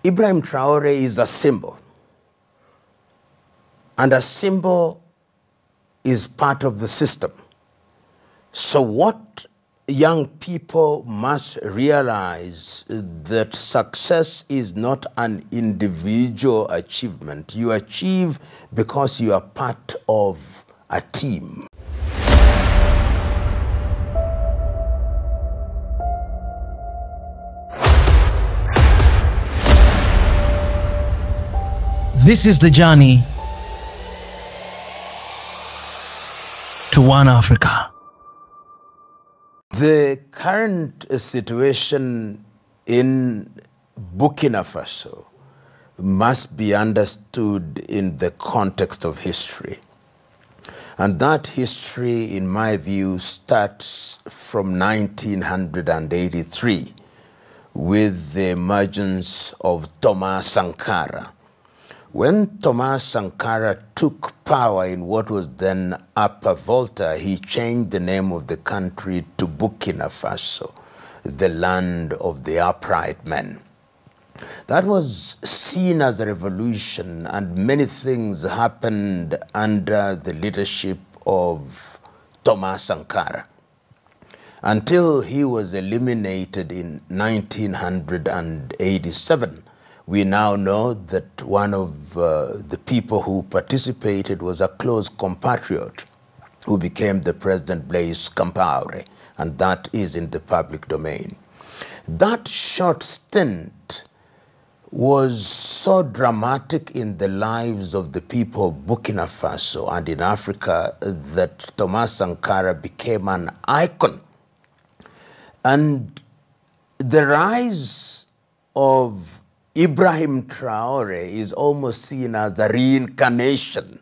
Ibrahim Traoré is a symbol, and a symbol is part of the system. So what young people must realize that success is not an individual achievement. You achieve because you are part of a team. This is the journey to one Africa. The current situation in Burkina Faso must be understood in the context of history. And that history, in my view, starts from 1983 with the emergence of Thomas Sankara. When Thomas Sankara took power in what was then Upper Volta, he changed the name of the country to Burkina Faso, the land of the upright men. That was seen as a revolution, and many things happened under the leadership of Thomas Sankara, until he was eliminated in 1987. We now know that one of the people who participated was a close compatriot who became the President Blaise Compaoré, and that is in the public domain. That short stint was so dramatic in the lives of the people of Burkina Faso and in Africa that Thomas Sankara became an icon. And the rise of Ibrahim Traoré is almost seen as a reincarnation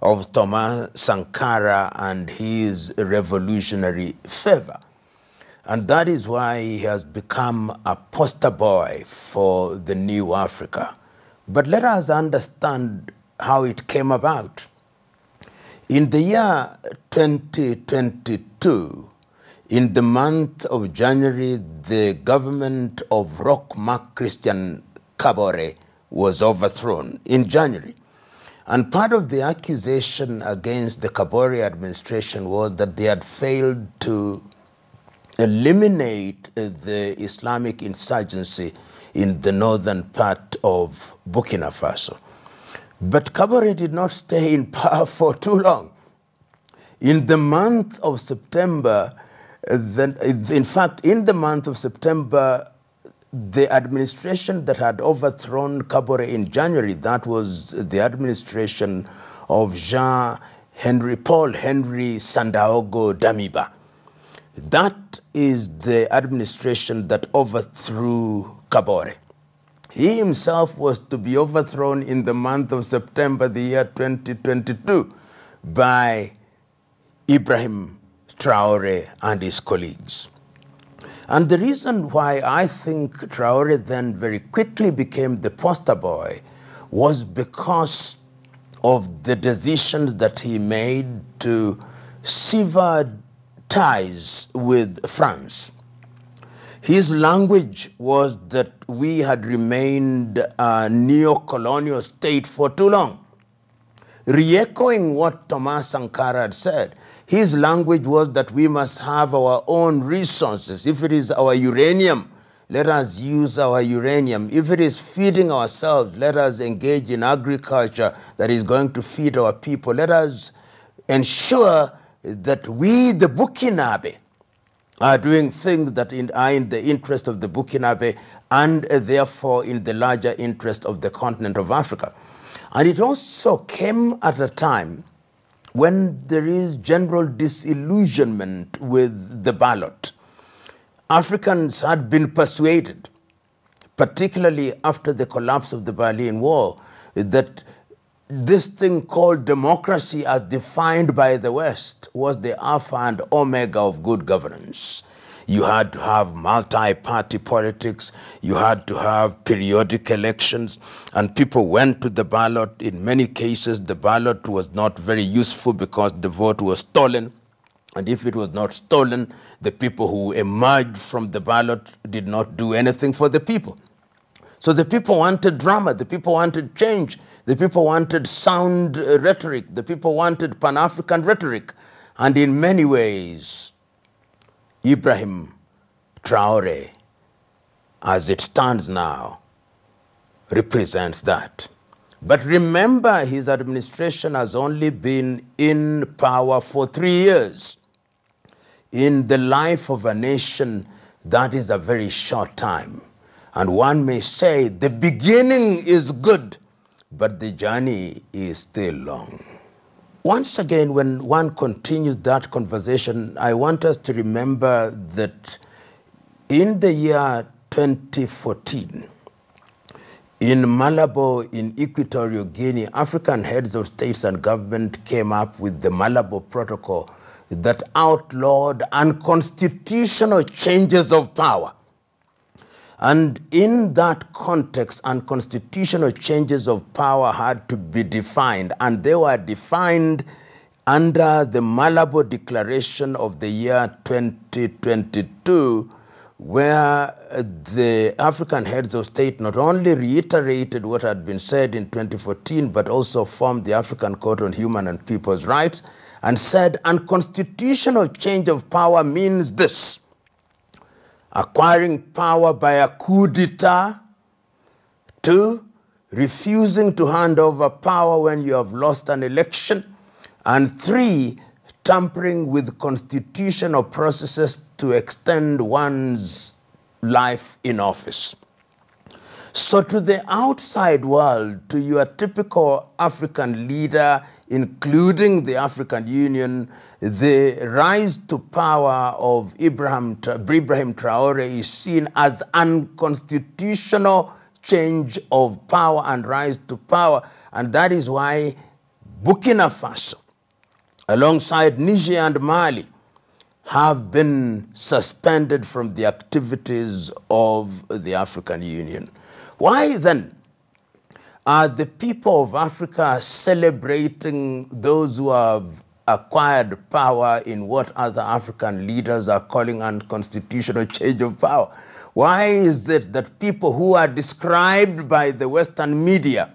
of Thomas Sankara and his revolutionary fervor. And that is why he has become a poster boy for the new Africa. But let us understand how it came about. In the year 2022, in the month of January, the government of Roch Marc Christian Kabore was overthrown in January. And part of the accusation against the Kabore administration was that they had failed to eliminate the Islamic insurgency in the northern part of Burkina Faso. But Kabore did not stay in power for too long. In the month of September, in fact, in the month of September, the administration that had overthrown Kabore in January, that was the administration of Paul Henry Sandaogo Damiba. That is the administration that overthrew Kabore. He himself was to be overthrown in the month of September, the year 2022, by Ibrahim Traoré and his colleagues. And the reason why I think Traoré then very quickly became the poster boy was because of the decisions that he made to sever ties with France. His language was that we had remained a neo-colonial state for too long. Re-echoing what Thomas Sankara had said, his language was that we must have our own resources. If it is our uranium, let us use our uranium. If it is feeding ourselves, let us engage in agriculture that is going to feed our people. Let us ensure that we, the Burkinabe, are doing things that are in the interest of the Burkinabe and therefore in the larger interest of the continent of Africa. And it also came at a time when there is general disillusionment with the ballot. Africans had been persuaded, particularly after the collapse of the Berlin Wall, that this thing called democracy as defined by the West was the alpha and omega of good governance. You had to have multi-party politics, you had to have periodic elections, and people went to the ballot. In many cases, the ballot was not very useful because the vote was stolen. And if it was not stolen, the people who emerged from the ballot did not do anything for the people. So the people wanted drama, the people wanted change, the people wanted sound rhetoric, the people wanted Pan-African rhetoric. And in many ways, Ibrahim Traoré, as it stands now, represents that. But remember, his administration has only been in power for 3 years. In the life of a nation, that is a very short time. And one may say the beginning is good, but the journey is still long. Once again, when one continues that conversation, I want us to remember that in the year 2014, in Malabo, in Equatorial Guinea, African heads of states and government came up with the Malabo Protocol that outlawed unconstitutional changes of power. And in that context, unconstitutional changes of power had to be defined, and they were defined under the Malabo Declaration of the year 2022, where the African heads of state not only reiterated what had been said in 2014, but also formed the African Court on Human and People's Rights and said unconstitutional change of power means this: acquiring power by a coup d'etat, 2, refusing to hand over power when you have lost an election, and 3, tampering with constitutional processes to extend one's life in office. So to the outside world, to your typical African leader, including the African Union, the rise to power of Ibrahim Traoré is seen as unconstitutional change of power and rise to power. And that is why Burkina Faso, alongside Niger and Mali, have been suspended from the activities of the African Union. Why then are the people of Africa celebrating those who have acquired power in what other African leaders are calling unconstitutional change of power? Why is it that people who are described by the Western media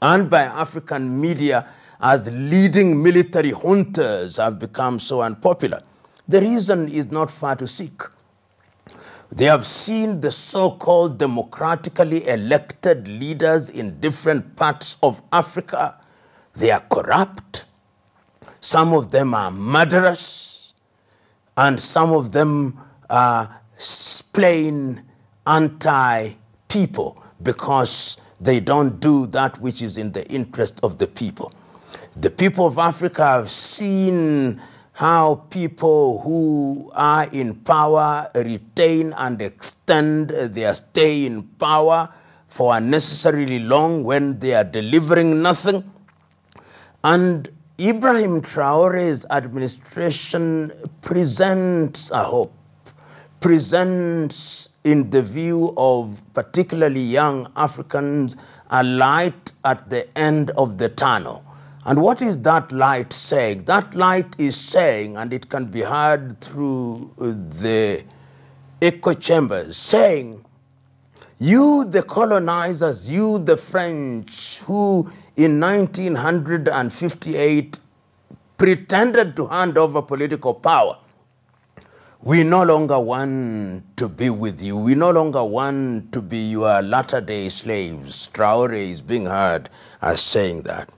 and by African media as leading military juntas have become so unpopular? The reason is not far to seek. They have seen the so-called democratically elected leaders in different parts of Africa. They are corrupt. Some of them are murderous. And some of them are plain anti-people because they don't do that which is in the interest of the people. The people of Africa have seen how people who are in power retain and extend their stay in power for unnecessarily long when they are delivering nothing. And Ibrahim Traoré's administration presents a hope, presents in the view of particularly young Africans a light at the end of the tunnel. And what is that light saying? That light is saying, and it can be heard through the echo chambers, saying, you the colonizers, you the French, who in 1958 pretended to hand over political power, we no longer want to be with you. We no longer want to be your latter-day slaves. Traoré is being heard as saying that.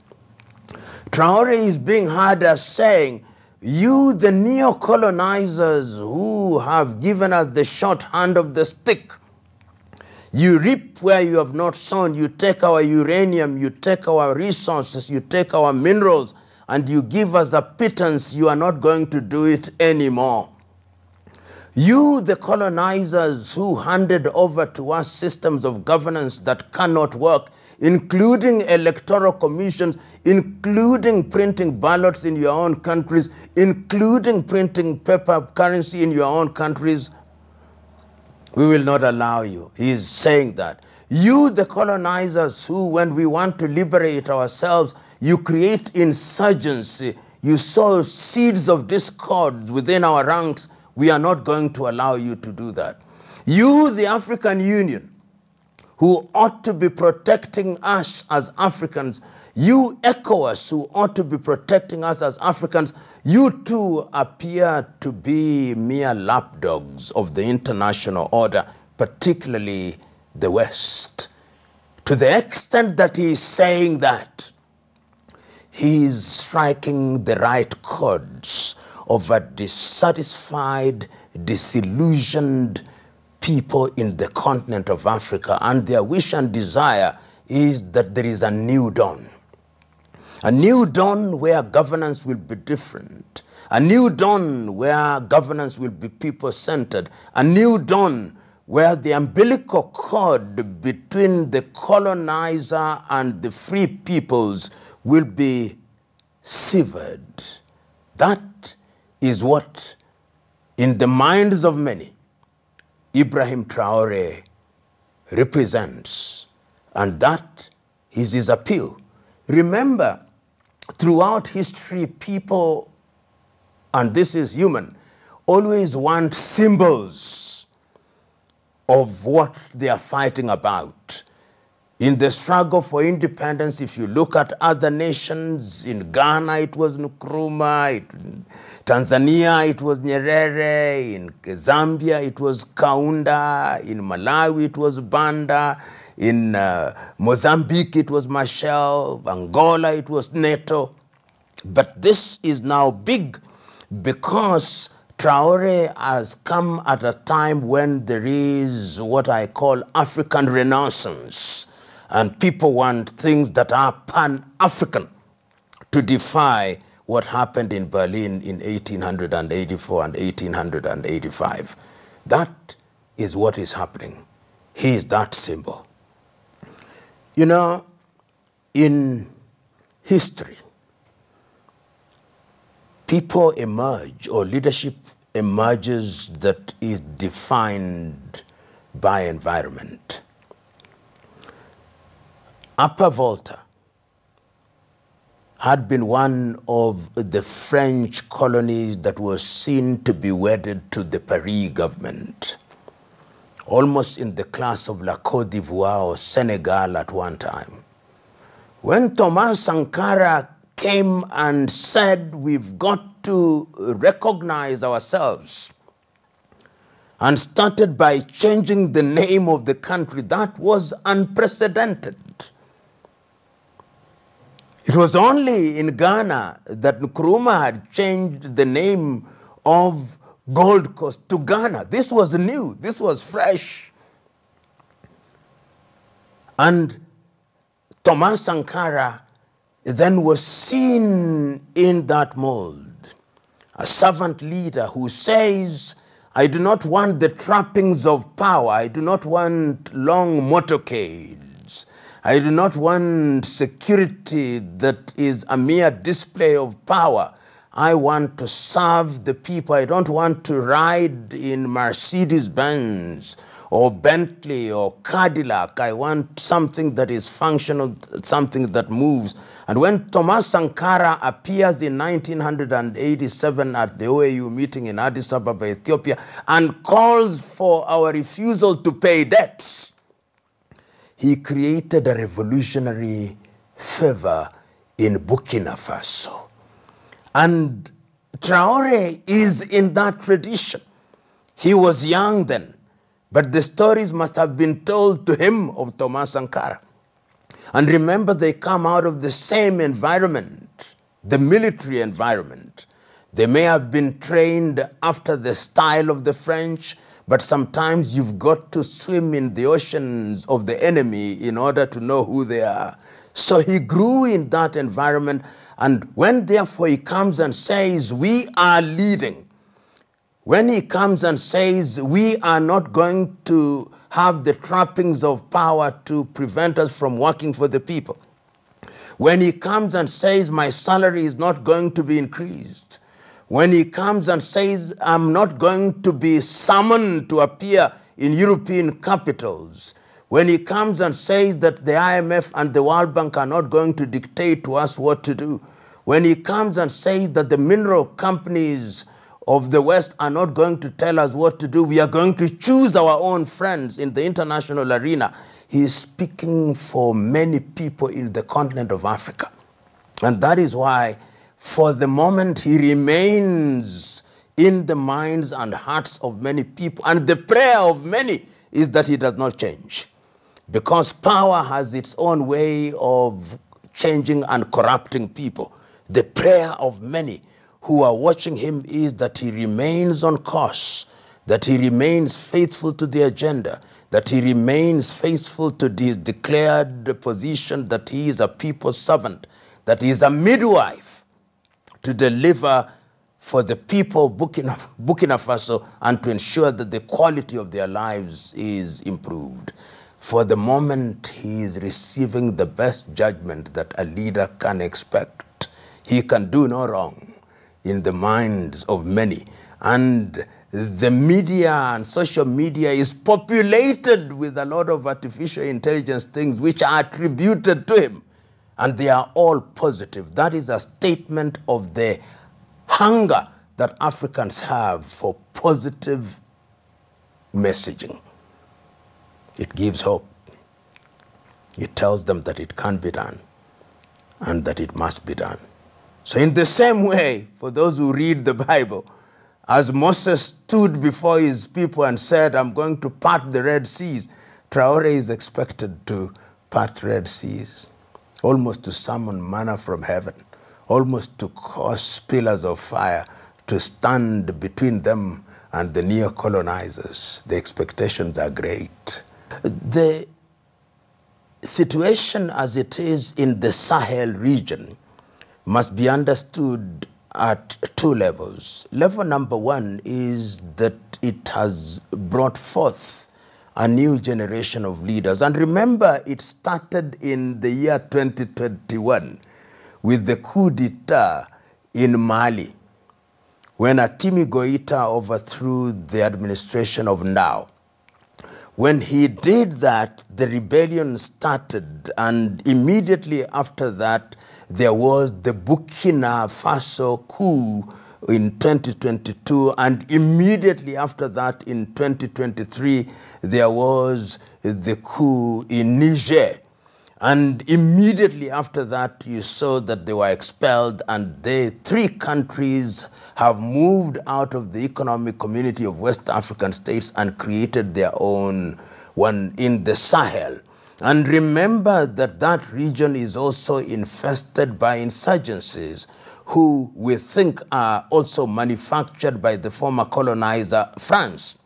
Traoré is being heard as saying, you, the neo-colonizers who have given us the short hand of the stick, you reap where you have not sown. You take our uranium, you take our resources, you take our minerals, and you give us a pittance. You are not going to do it anymore. You, the colonizers who handed over to us systems of governance that cannot work, including electoral commissions, including printing ballots in your own countries, including printing paper currency in your own countries, we will not allow you. He is saying that. You, the colonizers who, when we want to liberate ourselves, you create insurgency, you sow seeds of discord within our ranks, we are not going to allow you to do that. You, the African Union, who ought to be protecting us as Africans, you ECOWAS who ought to be protecting us as Africans, you too appear to be mere lapdogs of the international order, particularly the West. To the extent that he is saying that, he is striking the right chords of a dissatisfied, disillusioned people in the continent of Africa, and their wish and desire is that there is a new dawn. A new dawn where governance will be different. A new dawn where governance will be people-centered. A new dawn where the umbilical cord between the colonizer and the free peoples will be severed. That is what, in the minds of many, Ibrahim Traoré represents, and that is his appeal. Remember, throughout history, people, and this is human, always want symbols of what they are fighting about. In the struggle for independence, if you look at other nations, in Ghana it was Nkrumah, in Tanzania it was Nyerere, in Zambia it was Kaunda, in Malawi it was Banda, in Mozambique it was Machel, Angola it was Neto. But this is now big because Traoré has come at a time when there is what I call African Renaissance, and people want things that are pan-African to defy what happened in Berlin in 1884 and 1885. That is what is happening. He is that symbol. You know, in history, people emerge, or leadership emerges that is defined by environment. Upper Volta had been one of the French colonies that was seen to be wedded to the Paris government, almost in the class of La Côte d'Ivoire or Senegal at one time. When Thomas Sankara came and said, we've got to recognize ourselves, and started by changing the name of the country, that was unprecedented. It was only in Ghana that Nkrumah had changed the name of Gold Coast to Ghana. This was new, this was fresh. And Thomas Sankara then was seen in that mold, a servant leader who says, I do not want the trappings of power, I do not want long motorcades, I do not want security that is a mere display of power. I want to serve the people. I don't want to ride in Mercedes-Benz or Bentley or Cadillac. I want something that is functional, something that moves. And when Thomas Sankara appears in 1987 at the OAU meeting in Addis Ababa, Ethiopia, and calls for our refusal to pay debts, he created a revolutionary fervor in Burkina Faso. And Traoré is in that tradition. He was young then, but the stories must have been told to him of Thomas Sankara. And remember, they come out of the same environment, the military environment. They may have been trained after the style of the French, but sometimes you've got to swim in the oceans of the enemy in order to know who they are. So he grew in that environment, and when therefore he comes and says, we are leading, when he comes and says, we are not going to have the trappings of power to prevent us from working for the people, when he comes and says, my salary is not going to be increased, when he comes and says, I'm not going to be summoned to appear in European capitals, when he comes and says that the IMF and the World Bank are not going to dictate to us what to do, when he comes and says that the mineral companies of the West are not going to tell us what to do, we are going to choose our own friends in the international arena, He is speaking for many people in the continent of Africa. And that is why, for the moment, he remains in the minds and hearts of many people. And the prayer of many is that he does not change. Because power has its own way of changing and corrupting people. The prayer of many who are watching him is that he remains on course, that he remains faithful to the agenda, that he remains faithful to his declared position that he is a people's servant, that he is a midwife to deliver for the people of Burkina Faso and to ensure that the quality of their lives is improved. For the moment, he is receiving the best judgment that a leader can expect. He can do no wrong in the minds of many. And the media and social media is populated with a lot of artificial intelligence things which are attributed to him. And they are all positive. That is a statement of the hunger that Africans have for positive messaging. It gives hope. It tells them that it can be done and that it must be done. So in the same way, for those who read the Bible, as Moses stood before his people and said, I'm going to part the Red Seas, Traoré is expected to part Red Seas, almost to summon manna from heaven, almost to cause pillars of fire to stand between them and the neo-colonizers. The expectations are great. The situation as it is in the Sahel region must be understood at two levels. Level number one is that it has brought forth a new generation of leaders. And remember, it started in the year 2021 with the coup d'etat in Mali, when Atimi Goita overthrew the administration of Now. When he did that, the rebellion started, and immediately after that, there was the Burkina Faso coup in 2022, and immediately after that, in 2023, there was the coup in Niger. And immediately after that, you saw that they were expelled, and the three countries have moved out of the economic community of West African states and created their own one in the Sahel. And remember that that region is also infested by insurgencies who we think are also manufactured by the former colonizer France.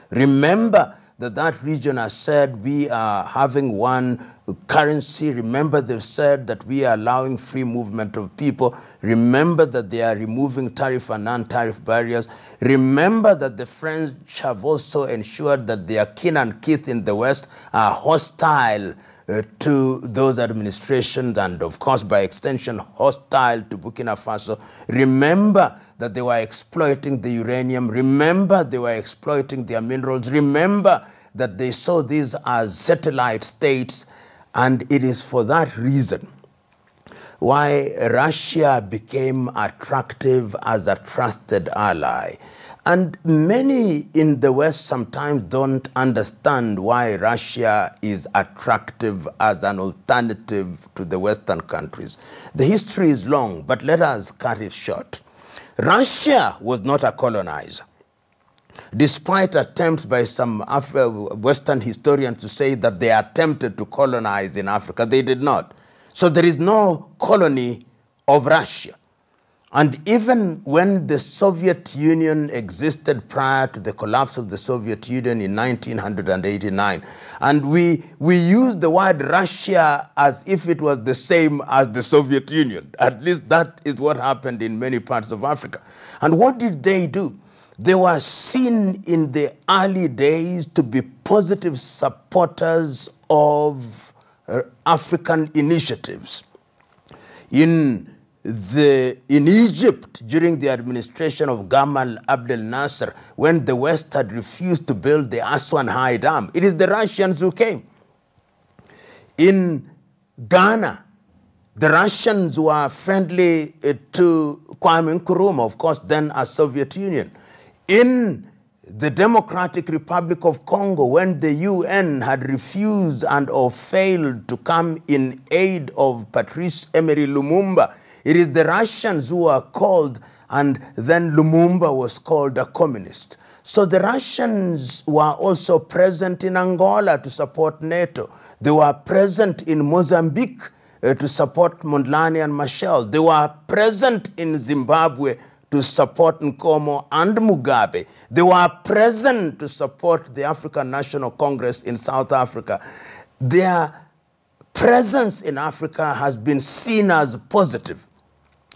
Remember that that region has said we are having one currency. Remember they've said that we are allowing free movement of people. Remember that they are removing tariff and non-tariff barriers. Remember that the French have also ensured that their kin and kith in the West are hostile to those administrations and, of course, by extension, hostile to Burkina Faso. Remember that they were exploiting the uranium. Remember they were exploiting their minerals. Remember that they saw these as satellite states. And it is for that reason why Russia became attractive as a trusted ally. And many in the West sometimes don't understand why Russia is attractive as an alternative to the Western countries. The history is long, but let us cut it short. Russia was not a colonizer. Despite attempts by some Western historians to say that they attempted to colonize in Africa, they did not. So there is no colony of Russia. And even when the Soviet Union existed prior to the collapse of the Soviet Union in 1989, and we use the word Russia as if it was the same as the Soviet Union. At least that is what happened in many parts of Africa. And what did they do? They were seen in the early days to be positive supporters of African initiatives. In Egypt, during the administration of Gamal Abdel Nasser, when the West had refused to build the Aswan High Dam, it is the Russians who came. In Ghana, the Russians were friendly to Kwame Nkrumah, of course, then a Soviet Union. In the Democratic Republic of Congo, when the UN had refused and or failed to come in aid of Patrice Emery Lumumba, it is the Russians who are called, and then Lumumba was called a communist. So the Russians were also present in Angola to support NATO. They were present in Mozambique to support Mondlane and Machel. They were present in Zimbabwe to support Nkomo and Mugabe. They were present to support the African National Congress in South Africa. Their presence in Africa has been seen as positive,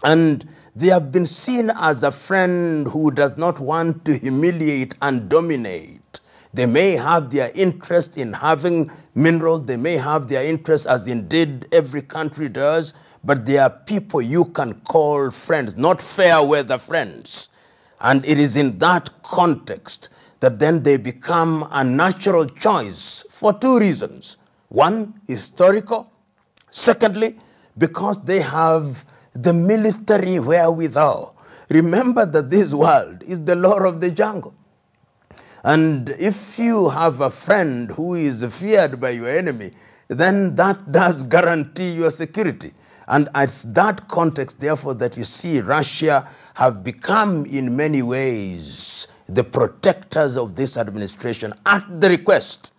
and they have been seen as a friend who does not want to humiliate and dominate. They may have their interest in having minerals, they may have their interest, as indeed every country does, but they are people you can call friends, not fair weather friends. And it is in that context that then they become a natural choice for two reasons. One, historical. Secondly, because they have the military wherewithal. Remember that this world is the law of the jungle. And if you have a friend who is feared by your enemy, then that does guarantee your security. And it's that context, therefore, that you see Russia have become, in many ways, the protectors of this administration at the request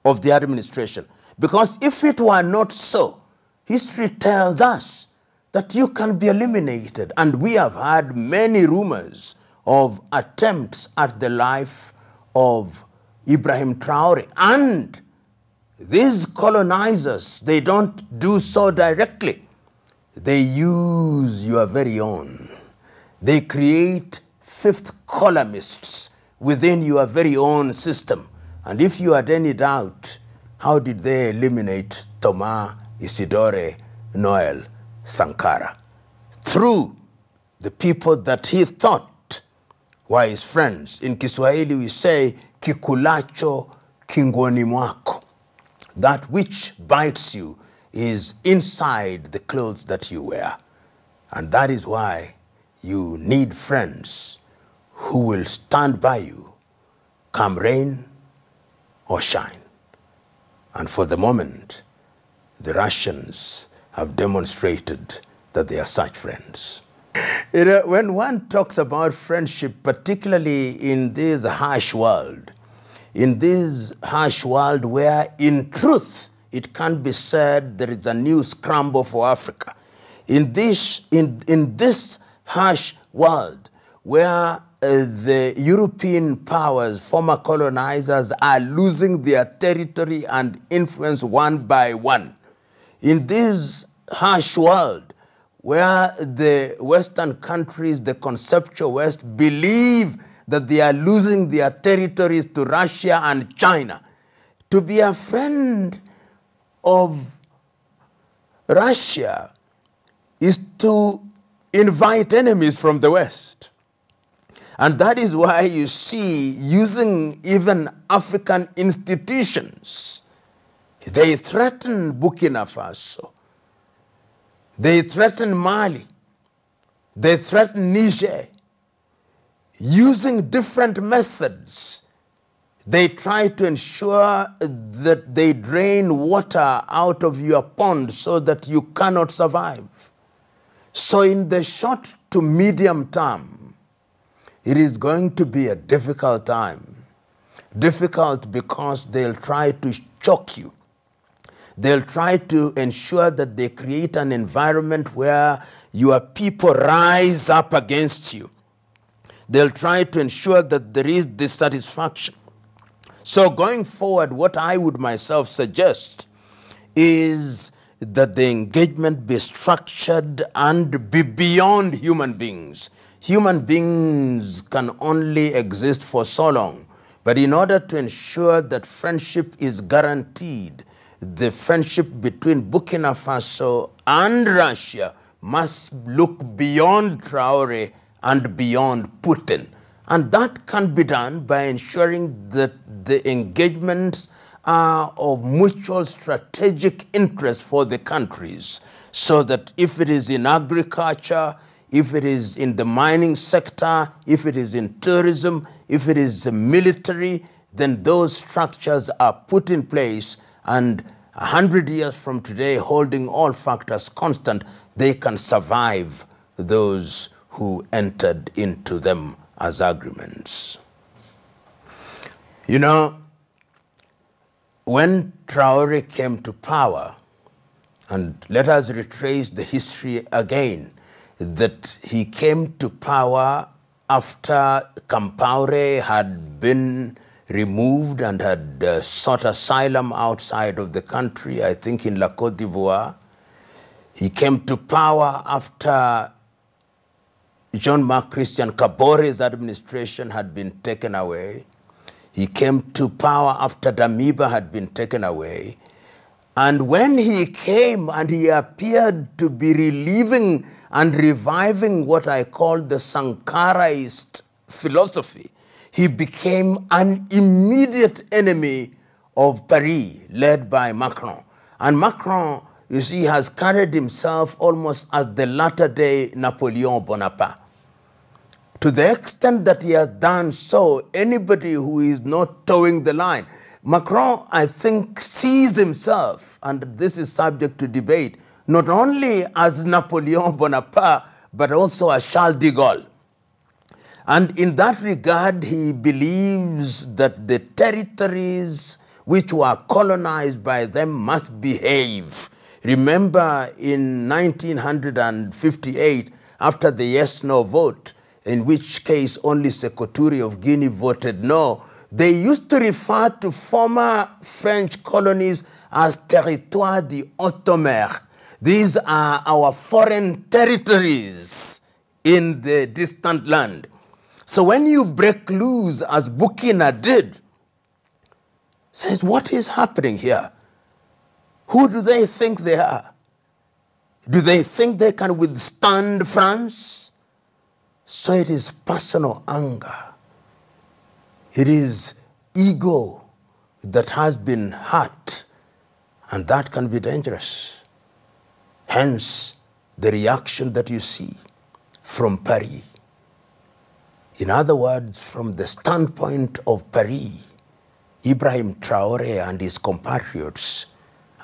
of the administration. Because if it were not so, history tells us that you can be eliminated. And we have had many rumors of attempts at the life of Ibrahim Traoré. And these colonizers, they don't do so directly. They use your very own. They create fifth columnists within your very own system. And if you had any doubt, how did they eliminate Thomas Isidore Noel Sankara? Through the people that he thought were his friends. In Kiswahili we say, kikulacho kingoni mwako. That which bites you is inside the clothes that you wear. And that is why you need friends who will stand by you, come rain or shine. And for the moment, the Russians have demonstrated that they are such friends. When one talks about friendship, particularly in this harsh world where in truth it can be said there is a new scramble for Africa, in this harsh world where the European powers, former colonizers, are losing their territory and influence one by one, in this harsh world where the Western countries, the conceptual West, believe that they are losing their territories to Russia and China, to be a friend of Russia is to invite enemies from the West. And that is why you see, using even African institutions, they threaten Burkina Faso, they threaten Mali, they threaten Niger, using different methods. They try to ensure that they drain water out of your pond so that you cannot survive. So in the short to medium term, it is going to be a difficult time. Difficult because they'll try to choke you. They'll try to ensure that they create an environment where your people rise up against you. They'll try to ensure that there is dissatisfaction. So going forward, what I would myself suggest is that the engagement be structured and be beyond human beings. Human beings can only exist for so long. But in order to ensure that friendship is guaranteed, the friendship between Burkina Faso and Russia must look beyond Traoré and beyond Putin. And that can be done by ensuring that the engagements are of mutual strategic interest for the countries, so that if it is in agriculture, if it is in the mining sector, if it is in tourism, if it is military, then those structures are put in place, and 100 years from today, holding all factors constant, they can survive those who entered into them as agreements. You know, when Traoré came to power, and let us retrace the history again, that he came to power after Compaoré had been removed and had sought asylum outside of the country, I think in La Côte d'Ivoire. He came to power after Jean-Marc Christian Kabore's administration had been taken away. He came to power after Damiba had been taken away. And when he came and he appeared to be relieving and reviving what I call the Sankaraist philosophy, he became an immediate enemy of Paris, led by Macron. And Macron, you see, has carried himself almost as the latter-day Napoleon Bonaparte. To the extent that he has done so, anybody who is not towing the line, Macron, I think, sees himself, and this is subject to debate, not only as Napoleon Bonaparte, but also as Charles de Gaulle. And in that regard, he believes that the territories which were colonized by them must behave. Remember in 1958, after the yes-no vote, in which case only Sékou Touré of Guinea voted no, they used to refer to former French colonies as territoire de haute mer. These are our foreign territories in the distant land. So when you break loose, as Burkina did, says, what is happening here? Who do they think they are? Do they think they can withstand France? So it is personal anger. It is ego that has been hurt, and that can be dangerous. Hence, the reaction that you see from Paris. In other words, from the standpoint of Paris, Ibrahim Traoré and his compatriots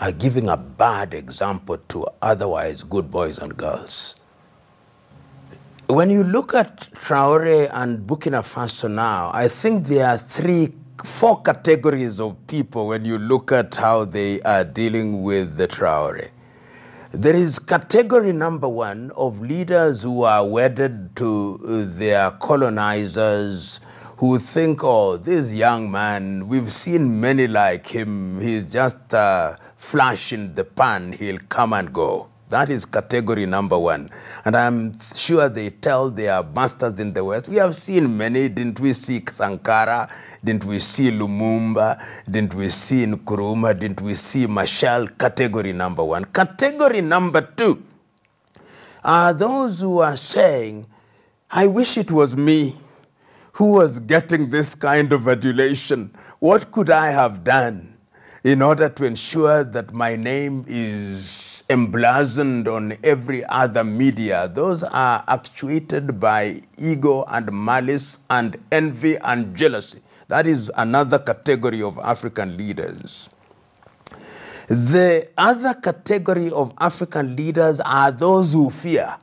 are giving a bad example to otherwise good boys and girls. When you look at Traoré and Burkina Faso now, I think there are four categories of people when you look at how they are dealing with the Traoré. There is category number one of leaders who are wedded to their colonizers, who think, oh, this young man, we've seen many like him, he's just a flash in the pan, he'll come and go. That is category number one. And I'm sure they tell their masters in the West, we have seen many, didn't we see Sankara? Didn't we see Lumumba? Didn't we see Nkrumah? Didn't we see Machel? Category number one. Category number two are those who are saying, I wish it was me who was getting this kind of adulation. What could I have done in order to ensure that my name is emblazoned on every other media? Those are actuated by ego and malice and envy and jealousy. That is another category of African leaders. The other category of African leaders are those who fear.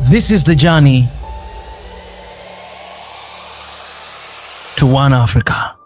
This is the journey to one Africa.